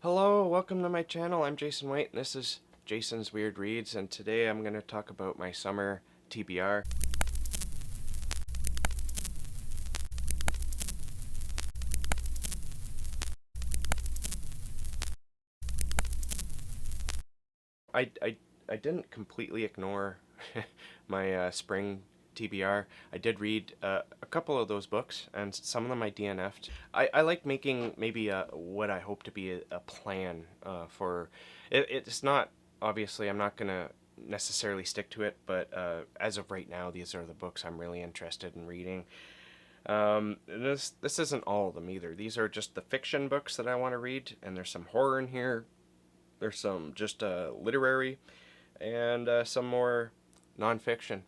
Hello, welcome to my channel. I'm Jason White, and this is Jason's Weird Reads, and today I'm going to talk about my summer TBR. I didn't completely ignore my spring TBR. I did read a couple of those books, and some of them I DNF'd. I like making maybe what I hope to be a plan for. It's not, obviously, I'm not going to necessarily stick to it, but as of right now, these are the books I'm really interested in reading. This isn't all of them either. These are just the fiction books that I want to read, and there's some horror in here. There's some just literary, and some more nonfiction.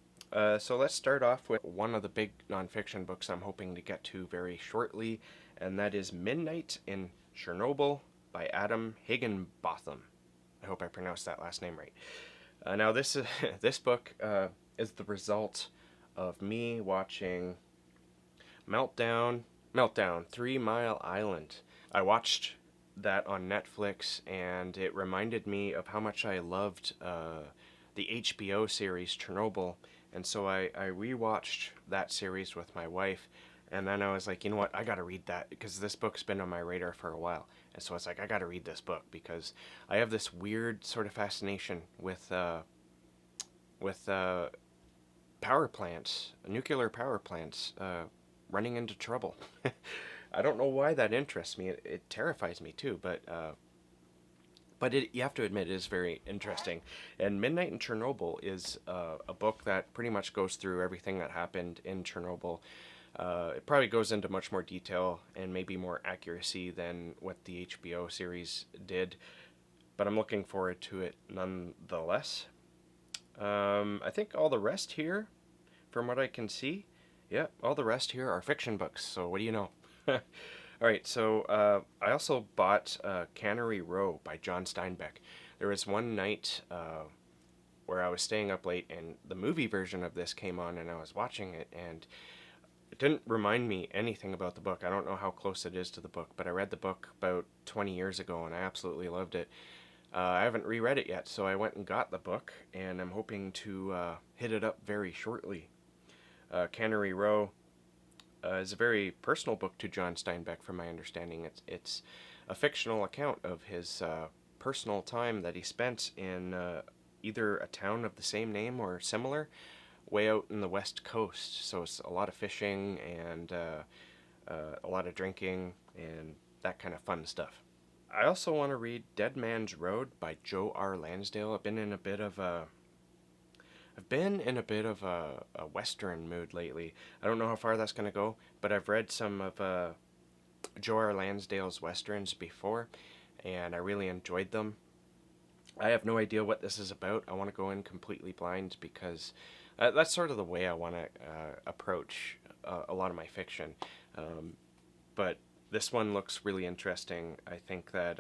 So let's start off with one of the big nonfiction books I'm hoping to get to very shortly, and that is Midnight in Chernobyl by Adam Higginbotham. I hope I pronounced that last name right. Now this this book is the result of me watching Meltdown, 3 Mile Island. I watched that on Netflix, and it reminded me of how much I loved the HBO series Chernobyl, and so I rewatched that series with my wife, and then I was like, you know what, I gotta read that, because this book's been on my radar for a while, and so I was like, I gotta read this book, because I have this weird sort of fascination with power plants, nuclear power plants, running into trouble. I don't know why that interests me. It terrifies me too, but you have to admit it is very interesting. And Midnight in Chernobyl is a book that pretty much goes through everything that happened in Chernobyl. It probably goes into much more detail and maybe more accuracy than what the HBO series did, but I'm looking forward to it nonetheless. I think all the rest here, from what I can see, yeah, all the rest here are fiction books, so what do you know? Alright, so I also bought Coney Row by John Steinbeck. There was one night where I was staying up late, and the movie version of this came on, and I was watching it, and it didn't remind me anything about the book. I don't know how close it is to the book, but I read the book about 20 years ago, and I absolutely loved it. I haven't reread it yet, so I went and got the book, and I'm hoping to hit it up very shortly. Coney Row is a very personal book to John Steinbeck, from my understanding. It's a fictional account of his personal time that he spent in either a town of the same name or similar, way out in the west coast. So it's a lot of fishing and a lot of drinking and that kind of fun stuff. I also want to read Dead Man's Road by Joe R. Lansdale. I've been in a bit of a Western mood lately. I don't know how far that's going to go, but I've read some of Joe R. Lansdale's Westerns before, and I really enjoyed them. I have no idea what this is about. I want to go in completely blind, because that's sort of the way I want to approach a lot of my fiction. But this one looks really interesting. I think that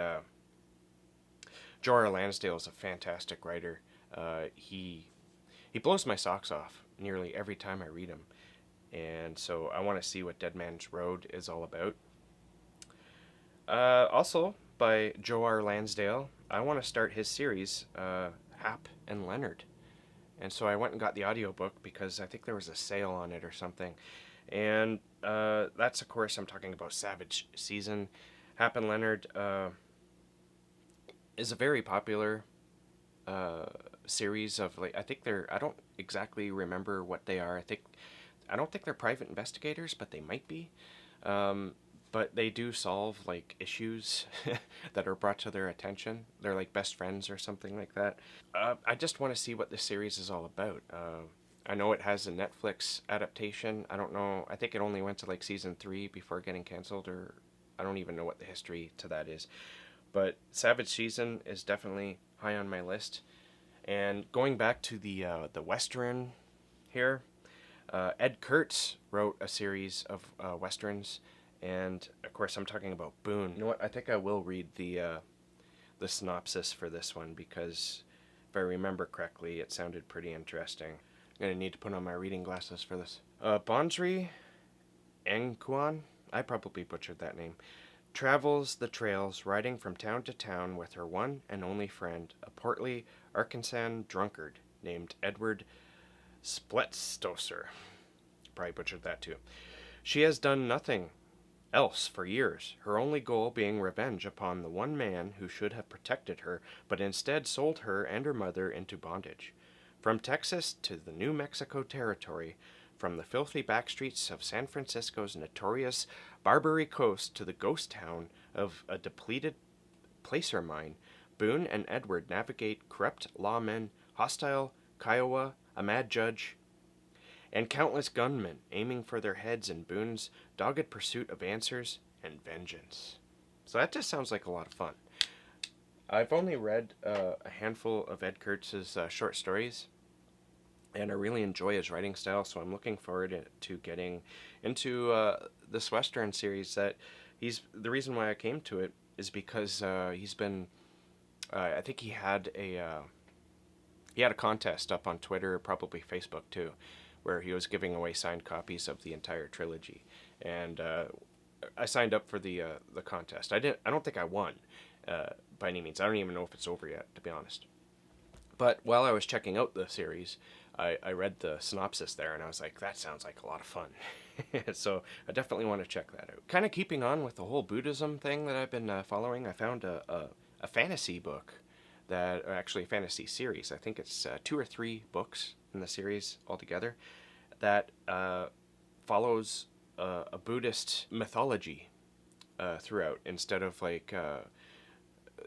Joe R. Lansdale is a fantastic writer. He blows my socks off nearly every time I read him, and so I want to see what Dead Man's Road is all about. Also, by Joe R. Lansdale, I want to start his series, Hap and Leonard, and so I went and got the audiobook because I think there was a sale on it or something, and that's, of course, I'm talking about Savage Season. Hap and Leonard is a very popular series of, like, I think I don't exactly remember what they are. I don't think they're private investigators, but they might be. But they do solve, like, issues that are brought to their attention. They're like best friends or something like that. I just want to see what this series is all about. I know it has a Netflix adaptation. I don't know. I think it only went to like season 3 before getting canceled, or I don't even know what the history to that is. But Savage Season is definitely high on my list. And going back to the Western here, Ed Kurtz wrote a series of Westerns, and of course I'm talking about Boone. You know what, I think I will read the synopsis for this one, because if I remember correctly, it sounded pretty interesting. I'm going to need to put on my reading glasses for this. Bonsri Angkuan, I probably butchered that name, travels the trails, riding from town to town with her one and only friend, a portly Arkansan drunkard named Edward Spletstoser. Probably butchered that too. She has done nothing else for years, her only goal being revenge upon the one man who should have protected her, but instead sold her and her mother into bondage. From Texas to the New Mexico territory, from the filthy backstreets of San Francisco's notorious Barbary Coast to the ghost town of a depleted placer mine, Boone and Edward navigate corrupt lawmen, hostile Kiowa, a mad judge, and countless gunmen aiming for their heads in Boone's dogged pursuit of answers and vengeance. So that just sounds like a lot of fun. I've only read a handful of Ed Kurtz's short stories, and I really enjoy his writing style, so I'm looking forward to getting into this Western series. That the reason why I came to it is because he's been, I think he had a contest up on Twitter, probably Facebook too, where he was giving away signed copies of the entire trilogy, and I signed up for the contest. I don't think I won by any means. I don't even know if it's over yet, to be honest. But while I was checking out the series, I read the synopsis there, and I was like, that sounds like a lot of fun. So I definitely want to check that out. Kind of keeping on with the whole Buddhism thing that I've been following, I found a fantasy book, or actually a fantasy series. I think it's 2 or 3 books in the series altogether that follows a Buddhist mythology throughout, instead of like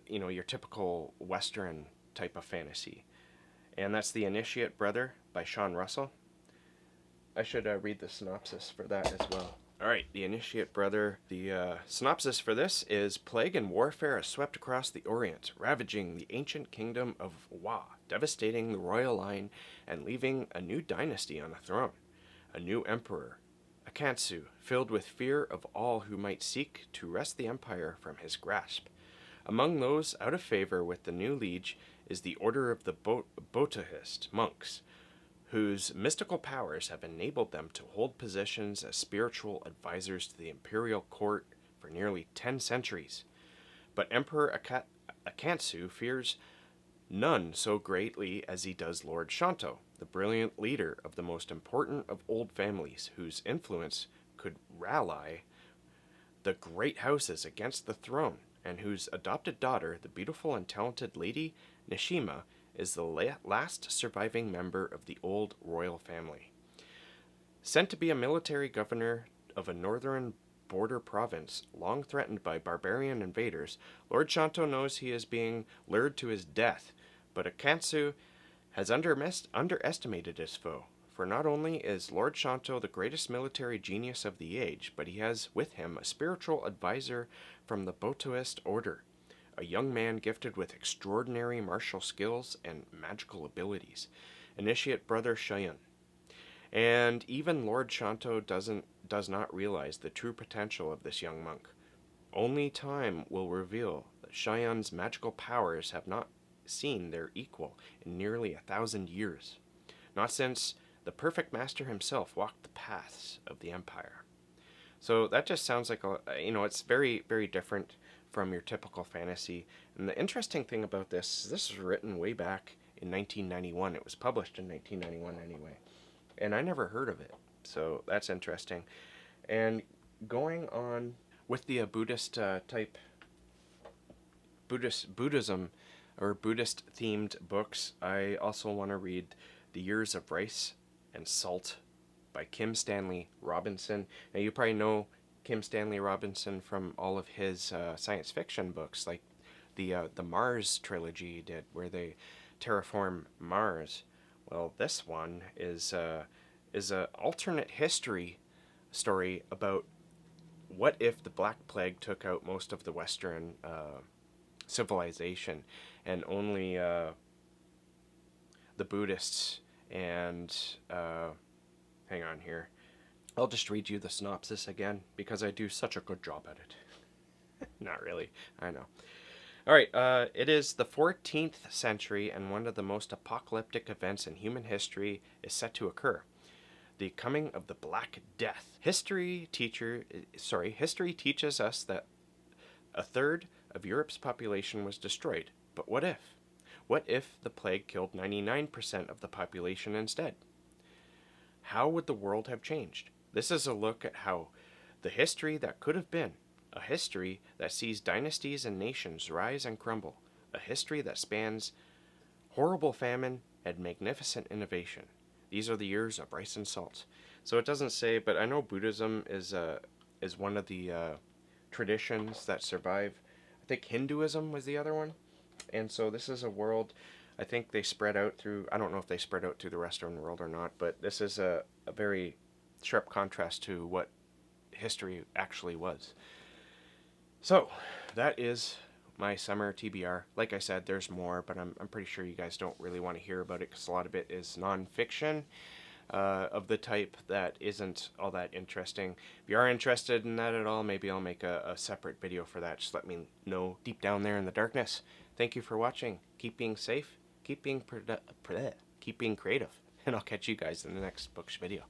your typical Western type of fantasy. And that's The Initiate Brother by Sean Russell. I should read the synopsis for that as well. Alright, The Initiate Brother. The synopsis for this is: plague and warfare has swept across the Orient, ravaging the ancient kingdom of Wa, devastating the royal line, and leaving a new dynasty on the throne. A new emperor, Akantsu, filled with fear of all who might seek to wrest the empire from his grasp. Among those out of favor with the new liege is the Order of the Buddhist monks, whose mystical powers have enabled them to hold positions as spiritual advisors to the imperial court for nearly 10 centuries. But Emperor Akantsu fears none so greatly as he does Lord Shanto, the brilliant leader of the most important of old families, whose influence could rally the great houses against the throne, and whose adopted daughter, the beautiful and talented Lady Nishima, is the last surviving member of the old royal family. Sent to be a military governor of a northern border province long threatened by barbarian invaders, Lord Shanto knows he is being lured to his death, but Akantsu has underestimated his foe, for not only is Lord Shanto the greatest military genius of the age, but he has with him a spiritual advisor from the Buddhist order, a young man gifted with extraordinary martial skills and magical abilities, Initiate Brother Cheyenne. And even Lord Shanto does not realize the true potential of this young monk. Only time will reveal that Cheyenne's magical powers have not seen their equal in nearly 1,000 years, not since the perfect master himself walked the paths of the empire. So that just sounds like it's very, very different from your typical fantasy. And the interesting thing about this was written way back in 1991. It was published in 1991 anyway, and I never heard of it, so that's interesting. And going on with the Buddhism or Buddhist themed books, I also want to read The Years of Rice and Salt by Kim Stanley Robinson. Now you probably know Kim Stanley Robinson from all of his science fiction books, like the Mars trilogy he did, where they terraform Mars. Well, this one is a alternate history story about what if the Black Plague took out most of the Western civilization, and only the Buddhists and hang on here. I'll just read you the synopsis again, because I do such a good job at it. Not really, I know. Alright, it is the 14th century, and one of the most apocalyptic events in human history is set to occur. The coming of the Black Death. History teaches us that A third of Europe's population was destroyed. But what if? What if the plague killed 99% of the population instead? How would the world have changed? This is a look at how the history that could have been, a history that sees dynasties and nations rise and crumble, a history that spans horrible famine and magnificent innovation. These are the years of rice and salt. So it doesn't say, but I know Buddhism is one of the traditions that survive. I think Hinduism was the other one. And so this is a world, I think they spread out through, I don't know if they spread out to the Western world or not, but this is a very sharp contrast to what history actually was. So that is my summer TBR. Like I said, there's more, but I'm pretty sure you guys don't really want to hear about it because a lot of it is nonfiction of the type that isn't all that interesting. If you are interested in that at all, maybe I'll make a separate video for that. Just let me know deep down there in the darkness. Thank you for watching. Keep being safe. Keep being creative. And I'll catch you guys in the next books video.